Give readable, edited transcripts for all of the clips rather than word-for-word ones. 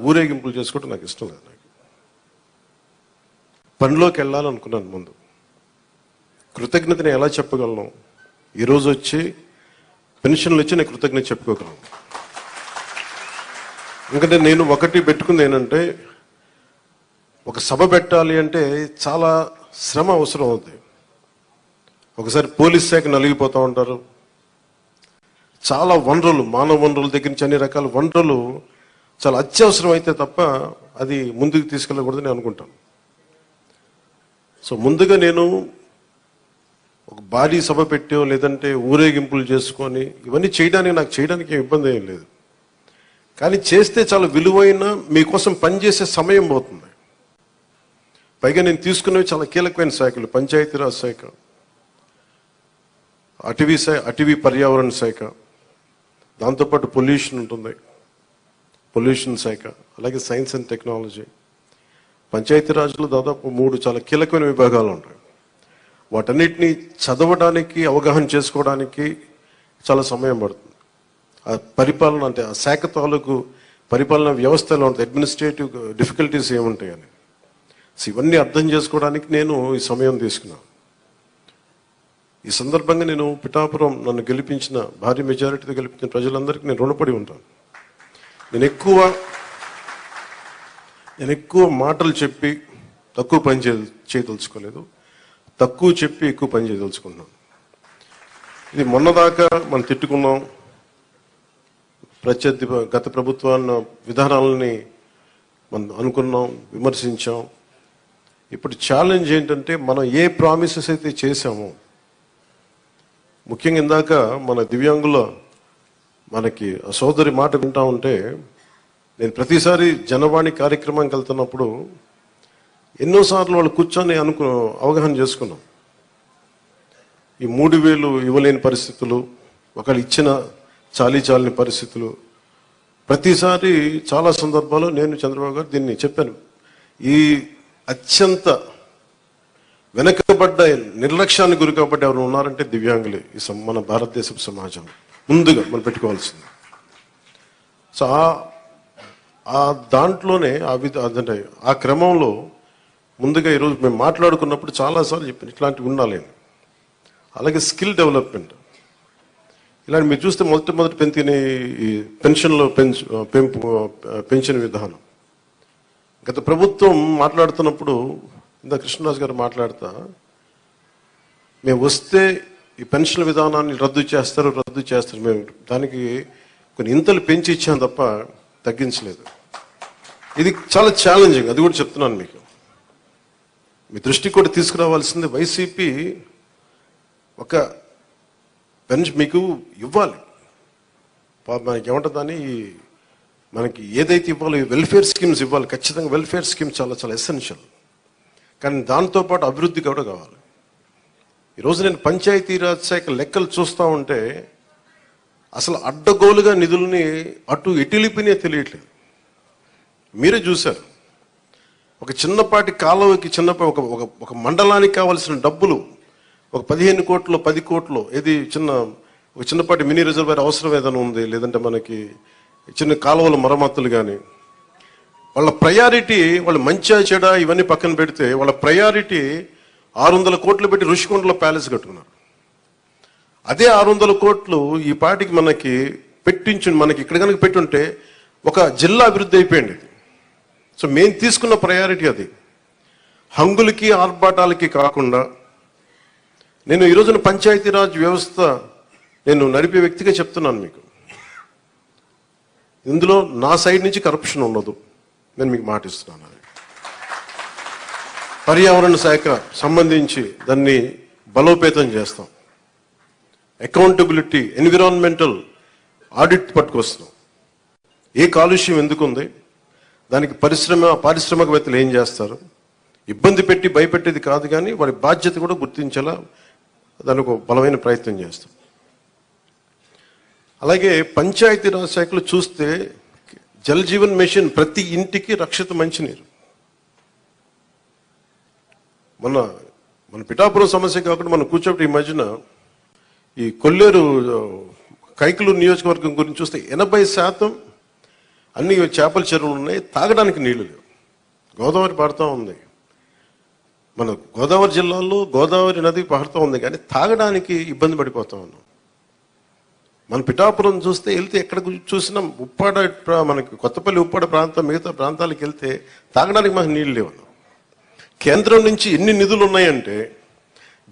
ఊరేగింపులు చేసుకోవడం నాకు ఇష్టం లేదు. నాకు పనిలోకి వెళ్ళాలనుకున్నాను. ముందు కృతజ్ఞతని ఎలా చెప్పగలను? ఈరోజు వచ్చి పెన్షన్లు వచ్చి నేను కృతజ్ఞత చెప్పుకోగలను. ఎందుకంటే నేను ఒకటి పెట్టుకుంది ఏంటంటే, ఒక సభ పెట్టాలి అంటే చాలా శ్రమ అవసరం అవుతుంది. ఒకసారి పోలీస్ శాఖ నలిగిపోతూ ఉంటారు. చాలా వనరులు, మానవ వనరుల దగ్గర నుంచి అన్ని రకాల వనరులు చాలా అత్యవసరం అయితే తప్ప అది ముందుకు తీసుకెళ్ళకూడదని అనుకుంటాను. సో ముందుగా నేను ఒక భారీ సభ పెట్టో లేదంటే ఊరేగింపులు చేసుకొని ఇవన్నీ చేయడానికి ఇబ్బంది ఏం లేదు. కానీ చేస్తే చాలా విలువైన మీకోసం పనిచేసే సమయం పోతుంది. పైగా నేను తీసుకునేవి చాలా కీలకమైన శాఖలు: పంచాయతీరాజ్ శాఖ, అటవీ పర్యావరణ శాఖ, దాంతోపాటు పొల్యూషన్ ఉంటుంది, పొల్యూషన్ శాఖ, అలాగే సైన్స్ అండ్ టెక్నాలజీ. పంచాయతీరాజ్లో దాదాపు 3 చాలా కీలకమైన విభాగాలు ఉంటాయి. వాటన్నిటిని చదవడానికి, అవగాహన చేసుకోవడానికి చాలా సమయం పడుతుంది. ఆ పరిపాలన అంటే ఆ శాఖ తాలూకు పరిపాలన వ్యవస్థలో ఉంటుంది, అడ్మినిస్ట్రేటివ్ డిఫికల్టీస్ ఏముంటాయని. సో ఇవన్నీ అర్థం చేసుకోవడానికి నేను ఈ సమయం తీసుకున్నాను. ఈ సందర్భంగా నేను పిఠాపురం నన్ను గెలిపించిన, భారీ మెజారిటీతో గెలిపించిన ప్రజలందరికీ నేను రుణపడి ఉంటాను. నేను ఎక్కువ మాటలు చెప్పి తక్కువ పని చేయదలుచుకోలేదు, తక్కువ చెప్పి ఎక్కువ పని చేయదలుచుకున్నాను. ఇది మొన్నదాకా మనం తిట్టుకున్నాం, గత ప్రభుత్వాన్ని విధానాలని మనం అనుకున్నాం, విమర్శించాం. ఇప్పుడు ఛాలెంజ్ ఏంటంటే, మనం ఏ ప్రామిసెస్ అయితే చేశామో, ముఖ్యంగా ఇందాక మన దివ్యాంగుల మనకి సోదరి మాట వింటా ఉంటే, నేను ప్రతిసారి జనవాణి కార్యక్రమానికి వెళ్తున్నప్పుడు ఎన్నోసార్లు వాళ్ళు కూర్చొని అవగాహన చేసుకున్నాం. ఈ 3,000 ఇవ్వలేని పరిస్థితులు, ఒకళ్ళు ఇచ్చిన చాలని పరిస్థితులు. ప్రతిసారి చాలా సందర్భాల్లో నేను చంద్రబాబు గారు దీన్ని చెప్పాను. ఈ అత్యంత వెనకబడ్డ, నిర్లక్ష్యానికి గురి కాబట్టి ఎవరు ఉన్నారంటే దివ్యాంగులే. మన భారతదేశ సమాజం ముందుగా మనం పెట్టుకోవాల్సింది. సో ఆ దాంట్లోనే అదంటే ఆ క్రమంలో ముందుగా ఈరోజు మేము మాట్లాడుకున్నప్పుడు చాలాసార్లు చెప్పాను ఇట్లాంటివి ఉండాలి. అలాగే స్కిల్ డెవలప్మెంట్, ఇలాంటి మీరు చూస్తే మొదటి పెంచిన ఈ పెన్షన్లో పెంచిన విధానం. గత ప్రభుత్వం మాట్లాడుతున్నప్పుడు ఇందా కృష్ణరాజు గారు మాట్లాడుతా, మేము వస్తే ఈ పెన్షన్ విధానాన్ని రద్దు చేస్తారు. మేము దానికి కొన్ని ఇంతలు పెంచి ఇచ్చాం తప్ప తగ్గించలేదు. ఇది చాలా ఛాలెంజింగ్, అది కూడా చెప్తున్నాను మీకు. మీ దృష్టికి కూడా తీసుకురావాల్సింది, వైసీపీ ఒక పెన్షన్ మీకు ఇవ్వాలి. మనకి ఏమంటుందని, మనకి ఏదైతే ఇవ్వాలో వెల్ఫేర్ స్కీమ్స్ ఇవ్వాలి. ఖచ్చితంగా వెల్ఫేర్ స్కీమ్ చాలా చాలా ఎసెన్షియల్. కానీ దాంతోపాటు అభివృద్ధి కూడా కావాలి. ఈరోజు నేను పంచాయతీరాజ్ శాఖ లెక్కలు చూస్తూ ఉంటే అసలు అడ్డగోలుగా నిధుల్ని అటు ఎటులిపినే తెలియట్లేదు. మీరే చూశారు, ఒక చిన్నపాటి కాలువకి ఒక మండలానికి కావాల్సిన డబ్బులు ఒక 15 కోట్లు 10 కోట్లు, ఏది ఒక చిన్నపాటి మినీ రిజర్వాయర్ అవసరం ఏదైనా ఉంది, లేదంటే మనకి చిన్న కాలువల మరమ్మతులు కానీ, వాళ్ళ ప్రయారిటీ, వాళ్ళు మంచిగా చెడ ఇవన్నీ పక్కన పెడితే వాళ్ళ ప్రయారిటీ 600 కోట్లు పెట్టి ఋషికొండలో ప్యాలెస్ కట్టుకున్నారు. అదే 600 కోట్లు ఈ పాటికి మనకి మనకి ఇక్కడ కనుక పెట్టుంటే ఒక జిల్లా అభివృద్ధి అయిపోయింది. సో మేము తీసుకున్న ప్రయారిటీ అది. హంగులకి ఆర్భాటాలకి కాకుండా, నేను ఈరోజున పంచాయతీరాజ్ వ్యవస్థ నేను నడిపే వ్యక్తిగా చెప్తున్నాను మీకు, ఇందులో నా సైడ్ నుంచి కరప్షన్ ఉండదు, నేను మీకు మాటిస్తున్నాను. పర్యావరణ శాఖ సంబంధించి దాన్ని బలోపేతం చేస్తాం. అకౌంటబిలిటీ, ఎన్విరాన్మెంటల్ ఆడిట్ పట్టుకొస్తున్నాం. ఏ కాలుష్యం ఎందుకుంది, దానికి పారిశ్రామికవేత్తలు ఏం చేస్తారు, ఇబ్బంది పెట్టి భయపెట్టేది కాదు, కానీ వారి బాధ్యత కూడా గుర్తించేలా దానికి ఒక బలమైన ప్రయత్నం చేస్తాం. అలాగే పంచాయతీరాజ్ శాఖలు చూస్తే జల్ జీవన్ మిషన్, ప్రతి ఇంటికి రక్షిత మంచినీరు. మన పిఠాపురం సమస్య కాకుండా మనం కూర్చోబెట్టి ఈ మధ్యన ఈ కొల్లేరు కైకలూరు నియోజకవర్గం గురించి చూస్తే 80% అన్ని చేపల చెరువులు ఉన్నాయి, తాగడానికి నీళ్లు లేవు. గోదావరి పారుతూ ఉంది, మన గోదావరి జిల్లాలో గోదావరి నది పారుతూ ఉంది, కానీ తాగడానికి ఇబ్బంది పడిపోతా ఉన్నాం. మన పిఠాపురం చూస్తే వెళ్తే ఎక్కడ చూసినా ఉప్పాడ, మనకి కొత్తపల్లి ఉప్పాడ ప్రాంతం, మిగతా ప్రాంతాలకు వెళ్తే తాగడానికి మనకు నీళ్ళు లేవు. కేంద్రం నుంచి ఎన్ని నిధులు ఉన్నాయంటే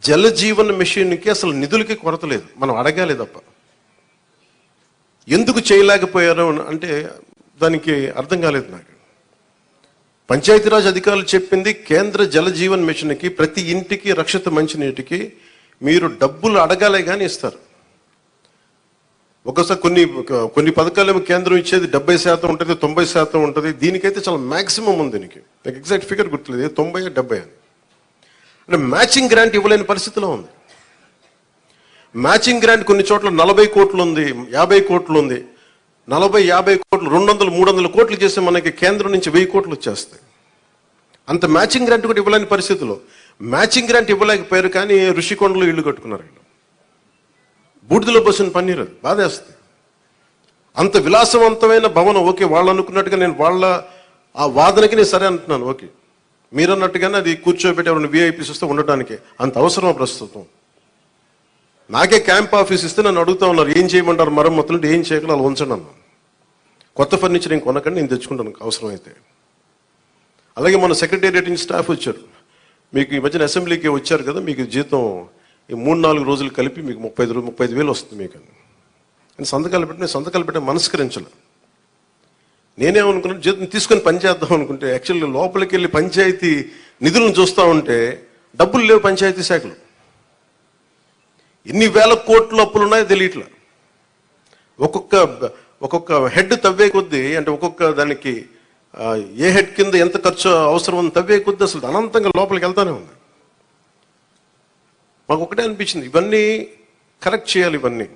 జల జీవన్ మిషన్కి అసలు నిధులకి కొరత లేదు, మనం అడగాలి తప్ప. ఎందుకు చేయలేకపోయారు అంటే దానికి అర్థం కాలేదు నాకు. పంచాయతీరాజ్ అధికారులు చెప్పింది కేంద్ర జల జీవన్ మిషన్కి ప్రతి ఇంటికి రక్షిత మంచినీటికి మీరు డబ్బులు అడగాలే కానీ ఇస్తారు. ఒకసారి కొన్ని పథకాలు కేంద్రం ఇచ్చేది 70% ఉంటుంది, 90% ఉంటుంది. దీనికైతే చాలా మ్యాక్సిమం ఉంది. దీనికి నాకు ఎగ్జాక్ట్ ఫిగర్ గుర్తులేదు, 90, 70 అని. అంటే మ్యాచింగ్ గ్రాంట్ ఇవ్వలేని పరిస్థితిలో ఉంది. మ్యాచింగ్ గ్రాంట్ కొన్ని చోట్ల 40 కోట్లు ఉంది, 50 కోట్లు ఉంది. 40, 50 కోట్లు 200, 300 కోట్లు చేస్తే మనకి కేంద్రం నుంచి 1000 కోట్లు వచ్చేస్తాయి. అంత మ్యాచింగ్ గ్రాంట్ కూడా ఇవ్వలేని పరిస్థితిలో మ్యాచింగ్ గ్రాంట్ ఇవ్వలేకపోయారు, కానీ ఋషికొండలో ఇల్లు కట్టుకున్నారు. బూడిదలో పోసిన పన్నీరు, అది బాధేస్తుంది. అంత విలాసవంతమైన భవనం, ఓకే, వాళ్ళు అనుకున్నట్టుగా నేను వాళ్ళ ఆ వాదనకి నేను సరే అంటున్నాను, ఓకే, మీరు అన్నట్టుగానే అది కూర్చోబెట్టి ఎవరైనా విఐపీస్ వస్తే ఉండటానికి అంత అవసరం ప్రస్తుతం. నాకే క్యాంప్ ఆఫీస్ ఇస్తే నన్ను అడుగుతా ఉన్నారు, ఏం చేయమంటారు మరమ్మతులు అంటే, ఏం చేయగలరు అలా ఉంచండి అన్నాను. కొత్త ఫర్నిచర్ నేను కొనకండి, నేను తెచ్చుకుంటాను అవసరం అయితే. అలాగే మన సెక్రటేరియట్ నుంచి స్టాఫ్ వచ్చారు, మీకు ఈ మధ్యన అసెంబ్లీకి వచ్చారు కదా, మీకు జీతం ఈ 3-4 రోజులు కలిపి మీకు 35,000 వస్తుంది మీకు అని సంతకాలు పెట్టే మనస్కరించలే. నేనేమనుకున్నాను, జీతం తీసుకొని పని చేద్దాం అనుకుంటే యాక్చువల్గా లోపలికి వెళ్ళి పంచాయతీ నిధులను చూస్తూ ఉంటే డబ్బులు లేవు. పంచాయతీ శాఖలు ఎన్ని వేల కోట్ల అప్పులు ఉన్నాయో తెలియట్లా. ఒక్కొక్క హెడ్ తవ్వే కొద్దీ, అంటే ఒక్కొక్క దానికి ఏ హెడ్ కింద ఎంత ఖర్చు అవసరం ఉంది తవ్వే కొద్దీ అసలు అనంతంగా లోపలికి వెళ్తానే ఉంది. మాకు ఒకటే అనిపించింది, ఇవన్నీ కరెక్ట్ చేయాలి. ఇవన్నీ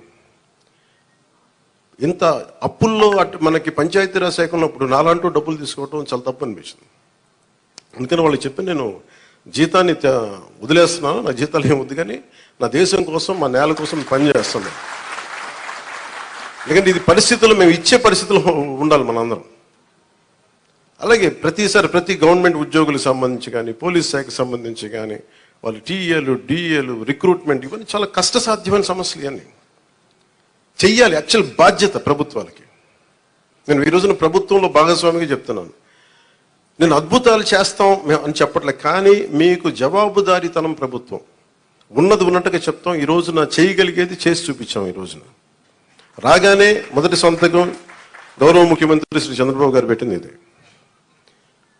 ఇంత అప్పుల్లో మనకి పంచాయతీరాజ్ శాఖ ఉన్నప్పుడు నాలంటూ డబ్బులు తీసుకోవడం చాలా తప్పు అనిపించింది. అందుకని వాళ్ళు చెప్పి నేను జీతాన్ని వదిలేస్తున్నాను, నా జీతాలు ఏం వద్దు, కానీ నా దేశం కోసం, మా నేల కోసం పనిచేస్తున్నాను. ఎందుకంటే ఇది పరిస్థితుల్లో మేము ఇచ్చే పరిస్థితుల్లో ఉండాలి మనందరం. అలాగే ప్రతి గవర్నమెంట్ ఉద్యోగులకు సంబంధించి కానీ, పోలీస్ శాఖకు సంబంధించి కానీ, వాళ్ళు టీఏలు, డిఏలు, రిక్రూట్మెంట్, ఇవన్నీ చాలా కష్టసాధ్యమైన సమస్యలు. ఇవన్నీ చెయ్యాలి, యాక్చువల్ బాధ్యత ప్రభుత్వాలకి. నేను ఈ రోజున ప్రభుత్వంలో భాగస్వామిగా చెప్తున్నాను, నేను అద్భుతాలు చేస్తాం అని చెప్పట్లేదు, కానీ మీకు జవాబుదారీతనం ప్రభుత్వం ఉన్నది ఉన్నట్టుగా చెప్తాం. ఈ రోజున చేయగలిగేది చేసి చూపించాం. ఈ రోజున రాగానే మొదటి సంతకం గౌరవ ముఖ్యమంత్రి శ్రీ చంద్రబాబు గారు పెట్టింది ఇది.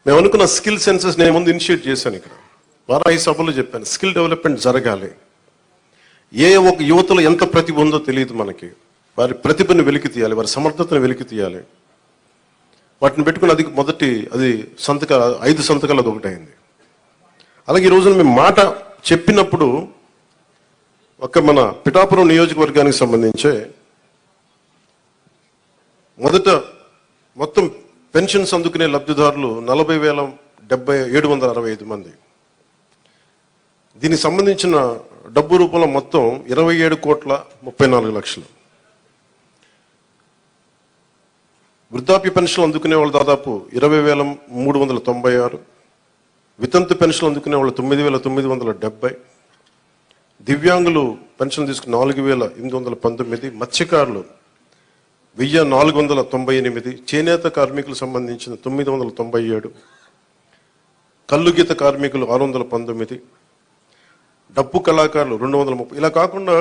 మేము అనుకున్న స్కిల్ సెన్సెస్ నేను ముందు ఇనిషియేట్ చేశాను. ఇక్కడ వారాహి సభలో చెప్పాను, స్కిల్ డెవలప్మెంట్ జరగాలి. ఏ ఒక యువతలో ఎంత ప్రతిభ ఉందో తెలియదు మనకి, వారి ప్రతిభను వెలికి తీయాలి, వారి సమర్థతను వెలికి తీయాలి. వాటిని పెట్టుకుని అది 5 సంతకాలు అది ఒకటైంది. అలాగే ఈ రోజున మేము మాట చెప్పినప్పుడు మన పిఠాపురం నియోజకవర్గానికి సంబంధించే మొత్తం పెన్షన్స్ అందుకునే లబ్ధిదారులు 40,765 మంది. దీనికి సంబంధించిన డబ్బు రూపంలో మొత్తం 27,34,00,000. వృద్ధాప్య పెన్షన్లు అందుకునే వాళ్ళు దాదాపు 20,396, వితంతు పెన్షన్లు అందుకునే వాళ్ళు 9,970, దివ్యాంగులు పెన్షన్ తీసుకుని 4,819, మత్స్యకారులు 1,498, చేనేత కార్మికులకు సంబంధించిన 997, కల్లుగీత కార్మికులు 619, డప్పు కళాకారులు 230. ఇలా కాకుండా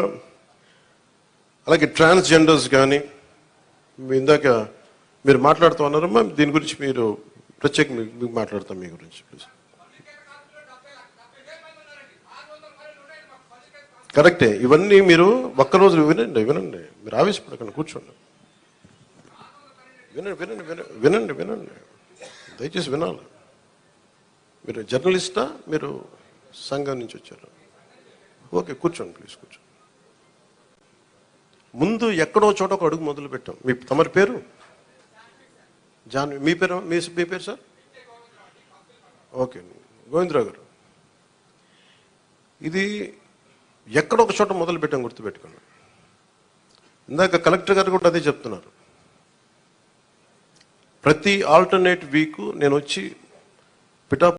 అలాగే ట్రాన్స్జెండర్స్ కానీ, ఇందాక మీరు మాట్లాడుతూ ఉన్నారమ్మా, దీని గురించి మీరు ప్రత్యేక మీకు మాట్లాడతాం మీ గురించి ప్లీజ్. కరెక్టే, ఇవన్నీ మీరు ఒక్కరోజు వినండి, మీరు ఆవేశపడకండి, కూర్చోండి, వినండి, దయచేసి వినాలి. మీరు జర్నలిస్టా, మీరు సంఘం నుంచి వచ్చారు? ఓకే, కూర్చోండి ప్లీజ్, కూర్చోండి. ముందు ఎక్కడో చోట ఒక అడుగు మొదలు పెట్టాం. తమరి పేరు మీ పేరు సార్? ఓకే, గోవిందరావు గారు. ఇది ఎక్కడో ఒక చోట మొదలు పెట్టాం, గుర్తుపెట్టుకోండి. ఇందాక కలెక్టర్ గారు కూడా అదే చెప్తున్నారు. ప్రతి ఆల్టర్నేట్ వీక్ నేను వచ్చి పిఠాపురం